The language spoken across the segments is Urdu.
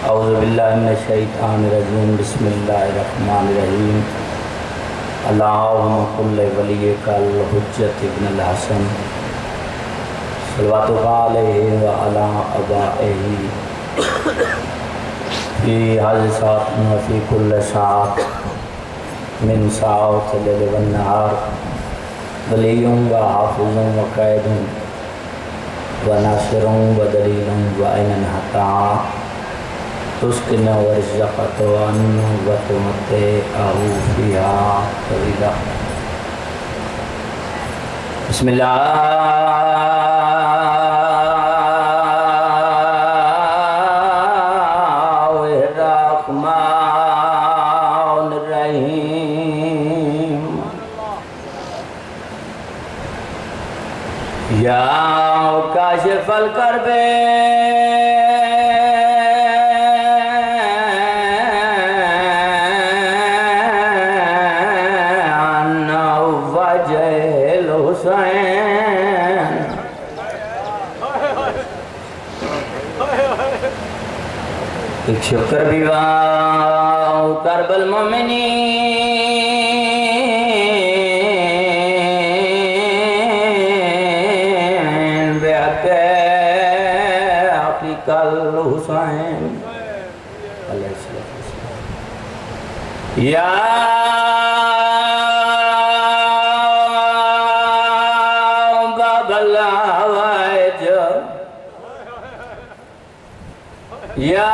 اعوذ باللہ من الشیطان الرجیم بسم اللہ الرحمن الرحیم اللہم کل ولیک الحجت ابن الحسن صلواتک علیہ وعلی آبائہ فی حاضر ساعت وفی کل ساعت من ساعت اللیل والنہار ولی و حافظ و قائد و ناصر و دلیل و عین حتا تسکن و رزقت و ان و تمتعہ فیہا طویلا. بسم اللہ الرحمن الرحیم. یا کاشف الکرب شکر بیواہ کرب المومنین بیعت عقیق الحسین علیہ السلام. یا باب الحوائج یا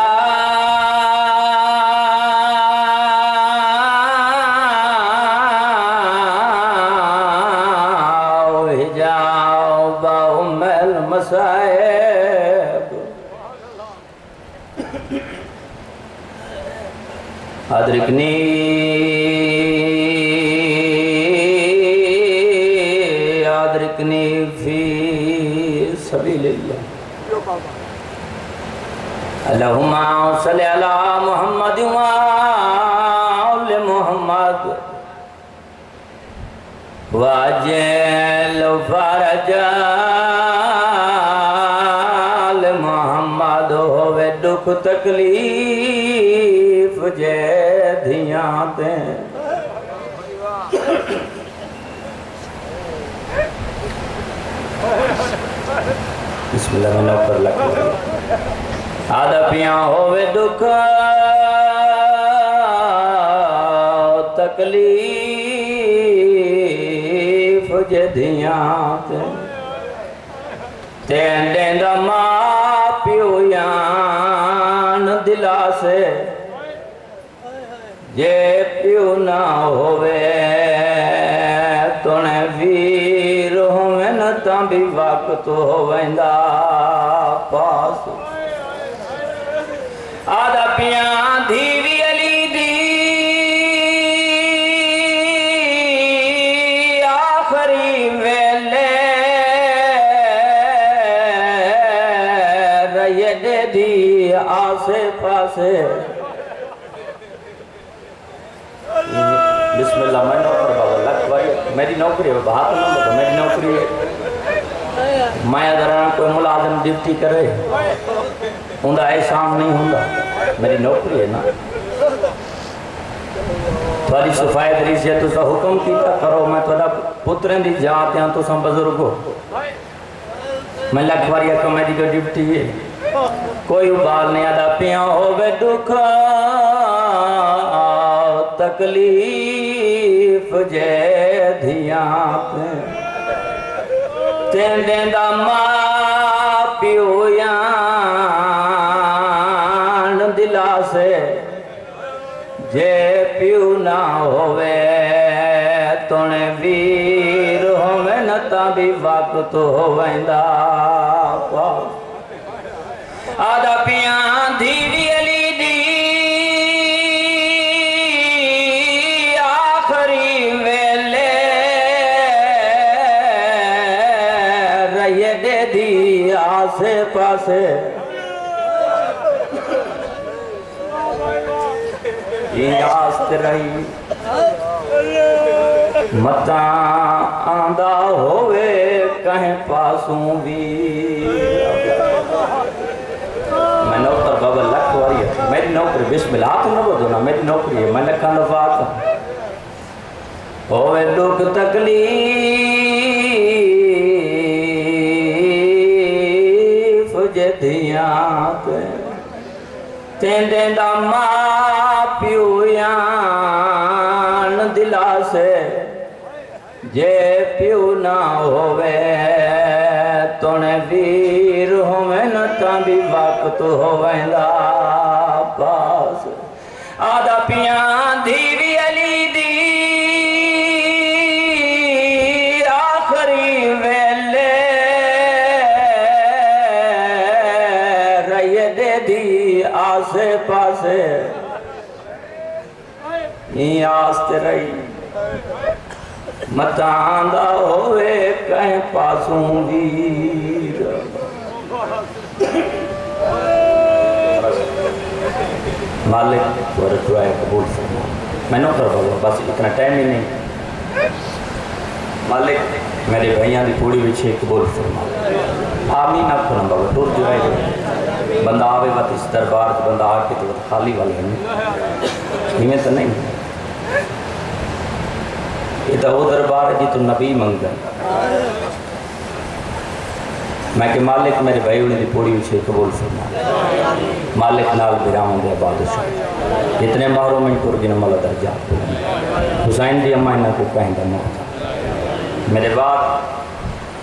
ادرکنی ادرکنی فی سبیل اللہ. اللہم صلی علی محمد و آل محمد واجل فرج آل محمد ہوئے دکھ تکلیف جے دھیاں دیں. بسم اللہ میں نوکر لکھو آدھا پیاں ہوئے دکھ تکلیف جے دھیاں دیں. تین دین دا ماں پیو یان دلا سے جے پیو نہ ہوئے تونے ویر ہوئے نہ بھی وقت ہوئندہ پاس. آدھا پیاں دھیوی علی دی آخری ویلے رہے دے دی آسے پاسے. بسم اللہ میں نوکر بابا لکھ بھائی میری نوکری ہے بہت نمبر میری نوکری ہے میں ادھران کوئی ملازم ڈیوٹی کرے ہوندہ احسان نہیں ہوندہ میری نوکری ہے نا. تھوڑی صفائی دریس ہے تو سا حکم کیتا کرو میں تھوڑا پتریں دی جاتے ہیں تو سا بزرگ ہو میں لکھ بھائی اکا میری جو ڈیوٹی ہے کوئی ابال نہیں آدھا پیاں ہوئے دکھ تکلیف جے دھیاں تین دین دا ماں پیو یان دلا سے جے پیو نہ ہوئے تونے ویر ہوئے نتا بھی وقت ہوئندہ پاس. آدھا پیاں دھیوی علی دی آخری ویلے رہے دے دی آسے پاسے. یہ آست رہی متاں آندہ ہوئے کہیں پاسوں بھی. میں نوکر بابا لکھ واری ہے بسم اللہ تو نہ بدو نا میری نوکری ہے میں لکھاں دفعات ہوئے دکھ تکلیف جدیات تیندے دا ماں پیویان دلا سے جے پیو نہ ہوئے تونے ویر ہوئے نہ تابی وقت ہوئے دا پاس آدھا پیان دھیوی علی دی آخری ویلے رہے دے دی آسے پاسے یہ آستے رہی متاندہ ہوئے کہیں پاسوں ویر مالک تورے دعائے قبول فرما میں نہ کر بابا بس اتنا ٹائم ہی نہیں مالک میرے بھائیاں دی پوڑی وچھے قبول فرما آمین آپ کرنا بابا دور دعائے بندہ آوے وقت اس دربار بندہ آکے تو خالی والے ہیں ہمیں تو نہیں یہ تو وہ دربار ہے جی تو نبی منگن میں کہ مالک میرے بھائی انہیں دی پوڑی وچھے قبول فرما مالک نال بیراموں دے بادشاہ جتنے مہروں میں پر گن مولا درجات حسین دی امائنہ کو کہیں دا موت میرے بعد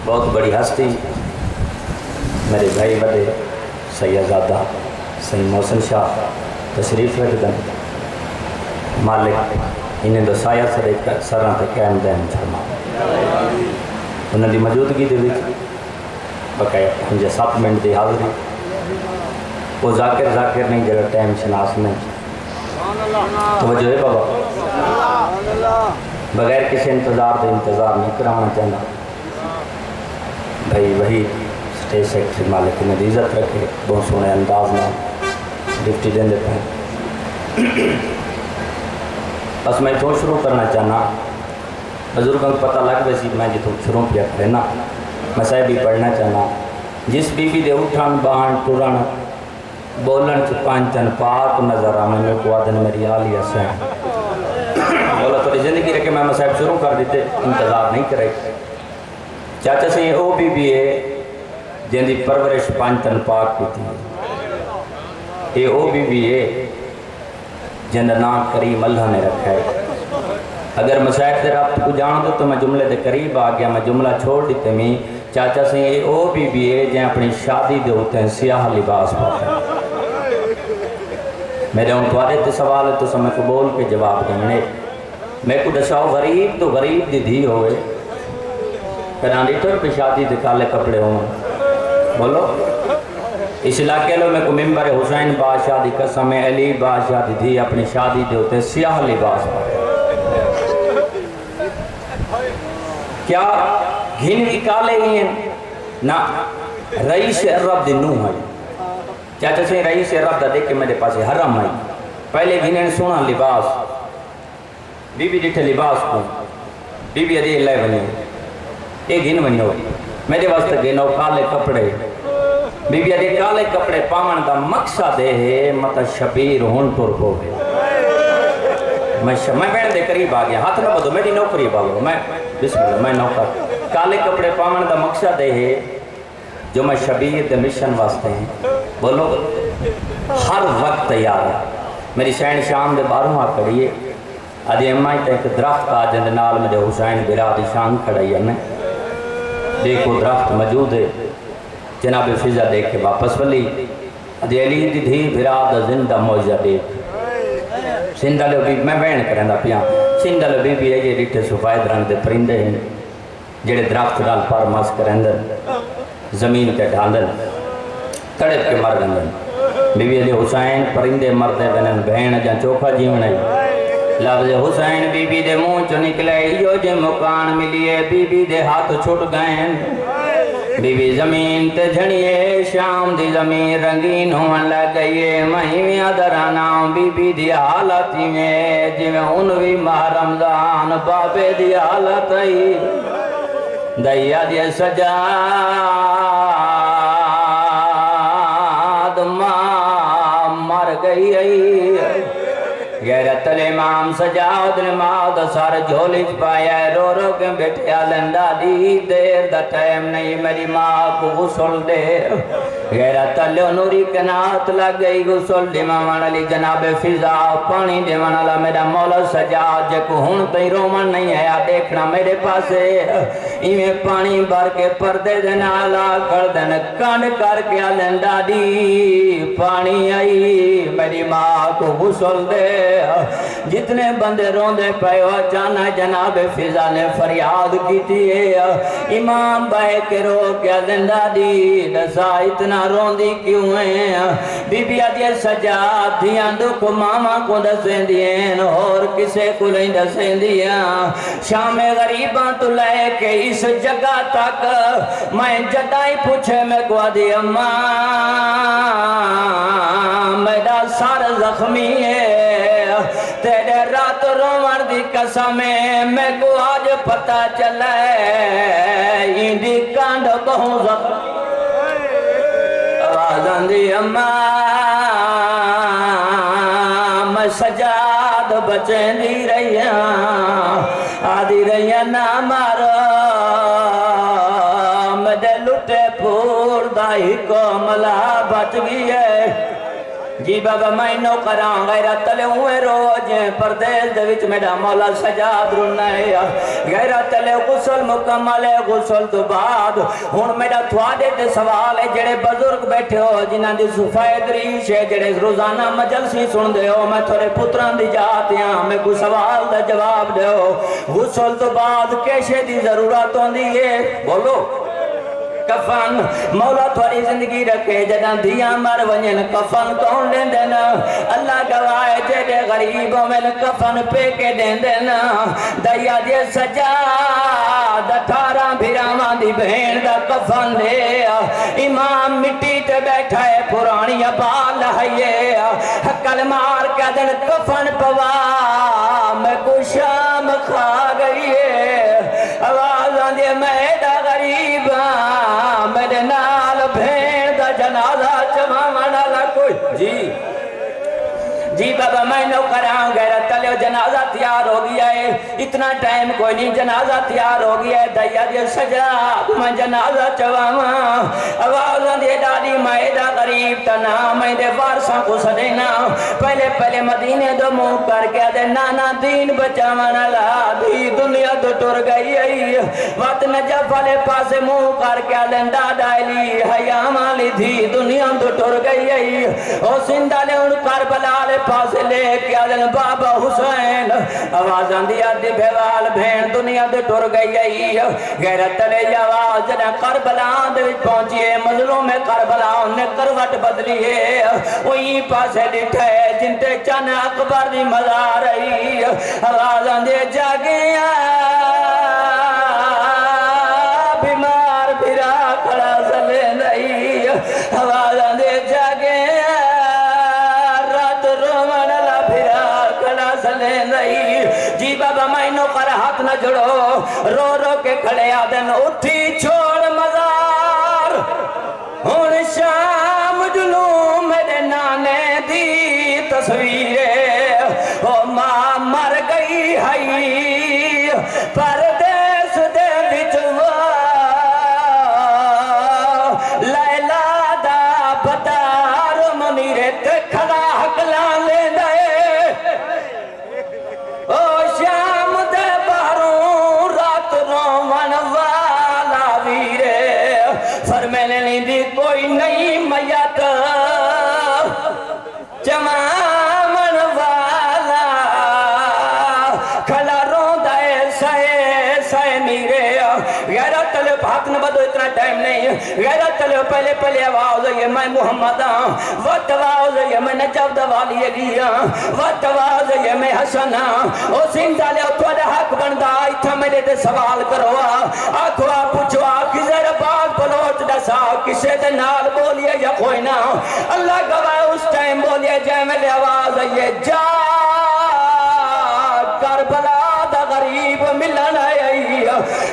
بہت بڑی ہستی میرے بھائی بڑے سیدزادہ سید محسن شاہ تشریف رکھ دن مالک انہیں دو سایہ سران تے قائم دین چھرما انہیں دی موجودگی دے وچ بقایا ہمجھے 7 منٹ دی حاضری وہ ذاکر نہیں جگہ ٹائم شناس نہیں توجہ ہے بابا بغیر کسی انتظار دے انتظار نہیں کرانا چاہنا بھائی وہی سٹیج سیکٹری مالک انہیں دی عزت رکھے بہت سونے انداز میں ڈپٹی دیں دیتے ہیں بس میں تو شروع کرنا چاہنا بزرگوں کو پتہ لگ ویسی میں جی تو شروع کیا کرنا میں صاحب بھی پڑھنا چاہنا جس بی بی دے اٹھان باہن ٹورن بولن چپانچن پاک نظر آنے میں کو آدھن میری آلیہ سے بولا تو زندگی رکھے میں صاحب شروع کر دیتے انتظار نہیں کرے چاچا سے یہ او بی بی ہے جن دی پرورش پانچن پاک کی تھی یہ او بی بی ہے جن نام کریم اللہ نے رکھا ہے اگر مسائب دے رابط کو جان دو تو میں جملے دے قریب آ گیا میں جملہ چھوڑ دیتے میں چاچا سے یہ او بی بی ہے جن اپنی شادی دے ہوتے ہیں سیاہ لباس پاتے ہیں میرے ان توارے تے سوال ہے تو سمیں کو بول کے جواب دینے میں کو دشاؤ غریب تو غریب دی دھی ہوئے کرانی طور پہ شادی دے کالے کپڑے ہوں بولو اس علاقے لو میں کو ممبر حسین بادشاہ دی قسم علی بادشاہ دی دھی اپنی شادی دے ہوتے ہیں سیاہ لباس پاتے ہیں کیا گھن کی کالے ہی ہیں نا رئیس عرب دی نو ہے چاچا سے رئیس عرب دا دیکھ کے میرے پاس حرم ہے پہلے گھنیں سونا لباس بی بی ڈٹھے لباس کو بی بی ادھے اللہ بنے ایک گھن بنیو میرے واسطے گھنو کالے کپڑے بی بی ادھے کالے کپڑے پاون دا مقصد ہے مطا شبیر ہون پر ہو گئے میں بین دے قریب آ گیا ہاتھ نہ بدو میری نوکری باگو میں بسم اللہ میں نوکر کالے کپڑے پاون دا مقصد ہے جو میں شبیر دے مشن واسطے ہیں بولو ہر وقت تیار ہے میری شہن شام دے باروں آ کریے ادھی امائی تے ایک درخت آ جن نال میرے حسین برادی شان کھڑائی ہے دیکھو درخت موجود ہے جناب فضا دیکھ کے واپس ولی ادھی علی دی دھی براد زندہ موجہ دیکھ سندہ لو بی میں بین کریں دا پیاں سندہ لو بی ہے یہ ریٹھے سفید رنگ دے پرندے ہیں جڑے درخت ڈال پار ماس کریں در زمین کے ڈھاندن تڑپ کے مر گندن بی بی علی حسین پرندے مردے بنن بہن جا چوکھا جیون ہے لفظ حسین بی بی دے منہ چو نکلے یو جے مکان ملیے بی بی دے ہاتھ چھوٹ گئے بی بی زمین تے جھڑیے شام دی زمین رنگین ہون لگ گئیے مہیمیاں درانا بی بی دی حالتی میں جی میں انوی ماہ رمضان بابے دی حالتی دیا دی سجاد ماں مر گئی غیرت امام سجاد نماز سر جھولی پایا رو رو کے بیٹھیا Linda the there the time نہیں میری ماں کو غسل دے غیرت نوری کنات لگ گئی غسل دیمان علی جناب فضا پانی دیمان علی میرا مولا سجاد جے کو ہون تئی رومن نہیں ہے دیکھنا میرے پاسے ایویں پانی بھر کے پردے دنالا کر دن کن کر کے لنڈا دی پانی آئی میری ماں کو غسل دے جتنے بندے روندے پے اچانا جناب فضا نے فریاد کی تھی امام بھائی کے رو کیا زندہ دی دسا اتنا روندی کیوں ہیں بی بی آدھی سجاد دیاں دکھ ماما کو دسیں دیں اور کسے کو نہیں دسیں دیا شام غریباں تو لے کے اس جگہ تک میں جدائی پوچھے میں کو آدھی اماں میرا سار زخمی ہے تیرے رات رومن دی قسمیں میں کو آج پتہ چلے اندی کانڈ بہوں زخمی آوازاں دی اماں میں سجاد بچیں دی رہیاں آدھی رہیاں نا مارا مدے لٹے پور دائی کو ملا بچ گئی ہے جی بابا میں نو کراں غیرت تلے ہوئے روجیں پردیس دے وچ میرا مولا سجاد رونا ہے غیرت تلے غسل مکمل ہے غسل تو بعد ہن میرا تھوڑے تے سوال ہے جڑے بزرگ بیٹھے ہو جنہاں دی صفائے دریش ہے جڑے روزانہ مجلسی سن دے ہو میں تھوڑے پتران دی جاتے ہیں میں کوئی سوال دا جواب دے ہو غسل تو بعد کیشے دی ضرورت ہوندی ہے بولو کفن مولا تھوڑی زندگی رکھے جداں دیاں مر ونجن کفن کون لین دینا اللہ گواہ جڑے غریبوں میں کفن پہ کے دین دینا دیا دے سجاد 18 بھراواں دی بہن دا کفن دے امام مٹی تے بیٹھا ہے پرانی بال ہے حقل مار کے دن کفن پوا میں کو شام کھا گئی ہے آواز آندے میں دا غریب میرے نال بھین دا جنازہ چمامانا لکوئی جی بابا میں نو کراں غیرت تلے جنازہ تیار ہو گیا ہے اتنا ٹائم کوئی نہیں جنازہ تیار ہو گیا ہے دیا دے سجاد میں جنازہ چواما آوازاں دے ڈاڈی میں دا غریب تنا میں دے وارساں کو سدینا پہلے مدینے دو منہ کر کے دے نانا دین بچامانا لا بھی دنیا دو ٹر گئی ہے وقت نجف والے پاسے منہ کر کے دے ڈاڈا علی حیام علی تھی دنیا دو ٹر گئی ہے او سندہ لے ان کربلا لے پاس لے کیا دن بابا حسین آوازاں دیا دی بھیوال بھین دنیا دے ٹر گئی ہے غیرت لے آواز جنہ کربلا دے پہنچیے مظلوم کربلا نے کروٹ بدلی ہے وہی پاسے لٹھے جنتے چن اکبر دی مزار رہی آوازاں دے جاگیاں بیمار بھرا کھڑا سلے نہیں آوازاں دے جاگیاں جی بابا میں نو کر ہاتھ نہ جڑو رو رو کے کھڑے آدن اٹھی چھوڑ مزار ہون شام جلوم میرے نانے دی تصویر او ماں مر گئی ہے پردیس دے بچوا لیلہ دا بتار منیرے تے کھڑا حق لان لے دے شام دے باروں رات رومن والا ویرے فرمینے نہیں دی کوئی نہیں میت چمامن والا کھلا رون دائے سائے میرے غیرت تلے بھاک نہ بدو اتنا ٹائم نہیں غیرت تلے پہلے آواز ہے میں محمد ہاں وقت آواز ہے میں نجف دوالی علی ہاں وقت آواز ہے میں حسن ہاں او سندہ لے اتوڑا حق بندہ اتھا میرے دے سوال کرو آکھوا پوچھو کسے باغ بلوچ دسا کسے دے نال بولیے یا کوئی نہ اللہ گواہ اس ٹائم بولیے جائے میرے آواز ہے جا کربلا دا غریب ملن آئی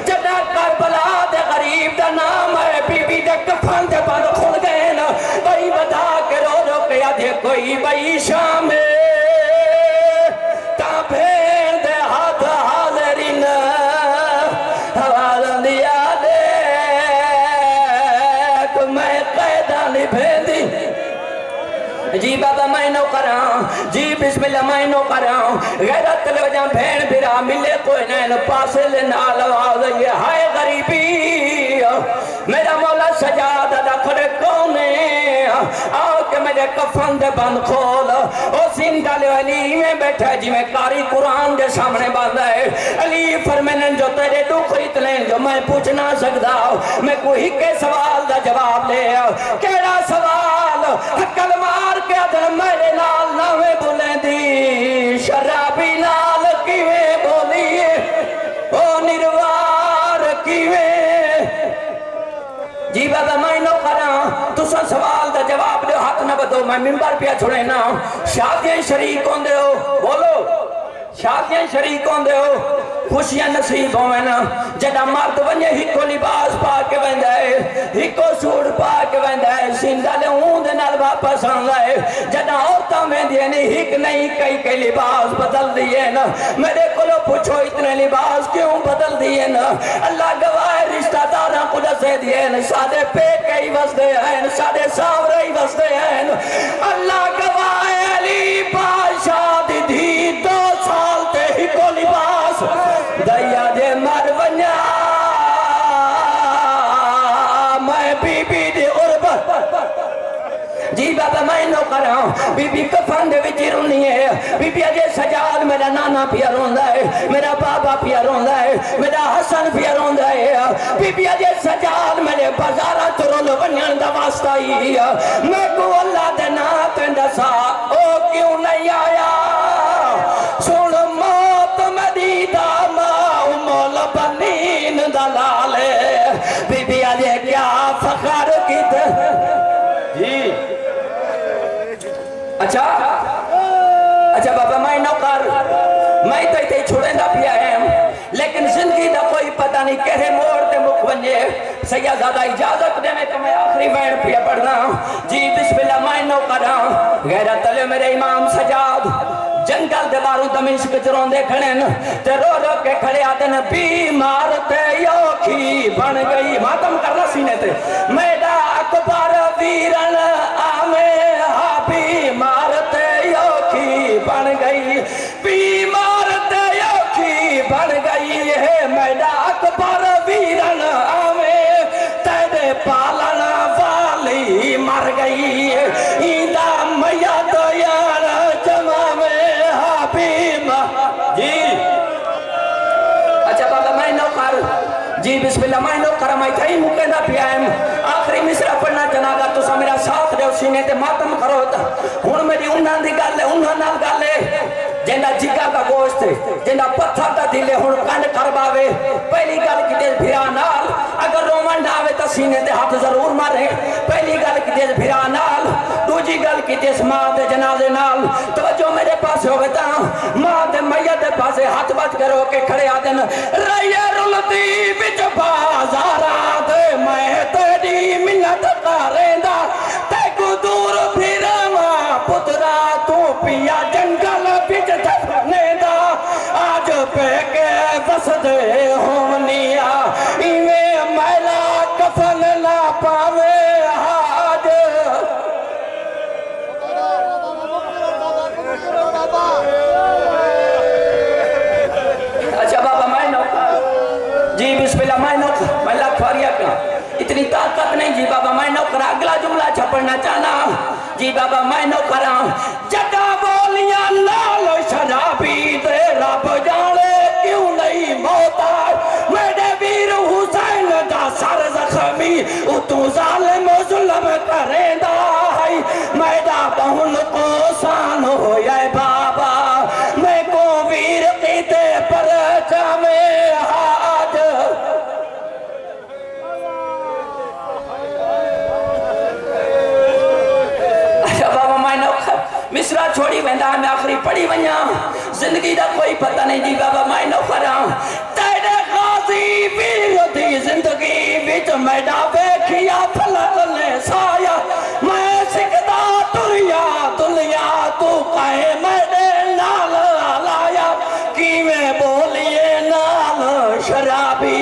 جدا کربلا دے غریب دا نام ہے بی بی دے کفن دے بند کھل گئے نا بڑی بدا کے رو رو کے آدھے کوئی بئی شام تا بھین دے ہاتھ حاضرین حوالن دیا دے کہ میں قیدہ نہیں بھیندی جی بابا میں نو کراں جی بسم اللہ میں نو کراں غیرت لے وجہ بھین بھرا ملے کوئی نین پاسے لینا لواز یہ ہائے غریبی میرا مولا سجاد ادا کھڑے کونے آؤ کہ میرے کفن دے بند کھول او زندہ لے علی میں بیٹھا جی میں کاری قرآن دے سامنے باندھا ہے علی فرمینن جو تیرے دکھ اتنے جو میں پوچھ نہ سکتا میں کوئی کے سوال دا جواب لے کیڑا سوال حقل مار کے ادھر میرے نال ناوے بولیں دی شرابی نال کیویں بولیے او نروار کیویں جی بابا میں نو کراں تسا سوال دا جواب دے ہاتھ نہ بدو میں منبر پیا چھوڑے نا شادیاں شریک ہوں دے ہو بولو شادیاں شریک ہوں دے ہو خوشیاں نصیب ہوئے نا جدہ مرد ونجے ہکو لباس پا کے بندہ ہے ہکو سوڑ پا کے بندہ ہے سندہ لے ہوں دے نال واپس آن لائے جدہ عورتہ میں دیئے نہیں ہک نہیں کئی لباس بدل دیئے نا میرے کلو پوچھو اتنے لباس کیوں بدل دیئے نا اللہ گواہ رشتہ دارہ قدر سے دیئے نا سادے پے کئی وزدے ہیں سادے ساورئی وزدے ہیں اللہ گواہ علی بادشاہ دی دھی 2 سال تے ہکو لباس دیا دے مرونیا میں بی بی دی عربت جی بابا میں نو کراں بی بی کفن دے وچ رونی ہے بی بی اجے سجاد میرا نانا پیا روندا ہے میرا بابا پیا روندا ہے میرا حسن پیا روندا ہے بی بی اجے سجاد میرے بازاراں تو رول ونجن دا واسطہ ہی میں کو اللہ دے نام تے دسا او کیوں نہیں آیا سن موت مدیدہ ماں مولا بنین دلالے بی بی اجے کیا فخر کی تے جی اچھا بابا میں نو کر میں تو ہی چھوڑیں دا پیا ہے لیکن زندگی دا کوئی پتہ نہیں کہے موڑ دے مکھ بنجے سیدہ زیادہ اجازت دے میں تو میں آخری وین پیا پڑھنا جی بسم اللہ میں نو کراں غیرت لے میرے امام سجاد جنگل دے باروں دمشق چرون دے کھڑیں تے رو رو کے کھڑے آدن بیمار تے یوکھی بن گئی ماتم کرنا سینے تے میڈا اکبر ویرن آمے بیمار تے یوکھی بن گئی بیمار تے یوکھی بن گئی ہے میڈا اکبر ویرن آمے تیرے پالنا والی مر گئی ایدہ میاد یار جمع میں حبیب جی اچھا بابا میں نو کر جی بسم اللہ میں نو کر میں تھئی مکندہ پیائم آخری مصرہ پڑھنا جناگا تو سا میرا ساتھ دے سینے تے ماتم کرو تا ہون میری انہاں دی گالے انہاں نال گالے جندہ جگہ کا گوشت جندہ پتھر تا دلے ہون کنڈ کرباوے پہلی گل کی دیز بھیرا نال اگر رومن ڈاوے تا سینے تے ہاتھ ضرور مارے پہلی گل کی دیز بھیرا نال دوجی گل کی دیز ماں دے جنازے نال توجہ میرے پاس ہوئے تا ماں دے میت دے پاسے ہاتھ بات کرو کے کھڑے آدن رائے رلتی بچ بازارا دے میں تیری منت کارندہ تے کو دور پھر ماں پترا تو پیا جنگل بچ تھنے دا آج پہ کے بس دے ہونیا ایویں میلا کفن نہ پاوے آج اچھا بابا میں نو جی بسم اللہ میں نو میں لاکھ فاریہ کا اتنی طاقت نہیں جی بابا میں نو کرا اگلا جملہ چھپڑنا چاہنا جی بابا میں نو کرا جٹا بولیاں نالو شرابی دے رب جانے کیوں نہیں موتا میرے ویر حسین دا سر زخمی اتو ظالم و ظلم کریں دا میرا بہن کو سان ہویا بابا میں کو ویر قیدے پر جامے حاج مصرہ چھوڑی ویندہ میں آخری پڑھی ونیا زندگی دا کوئی پتہ نہیں جی بابا میں نو کراں تیرے غازی ویر دی زندگی وچ میڈا بیکھیا پھلنے سایا میں سکھدا تریا دنیا تو کہے میں نال آلایا کی میں بولیے نال شرابی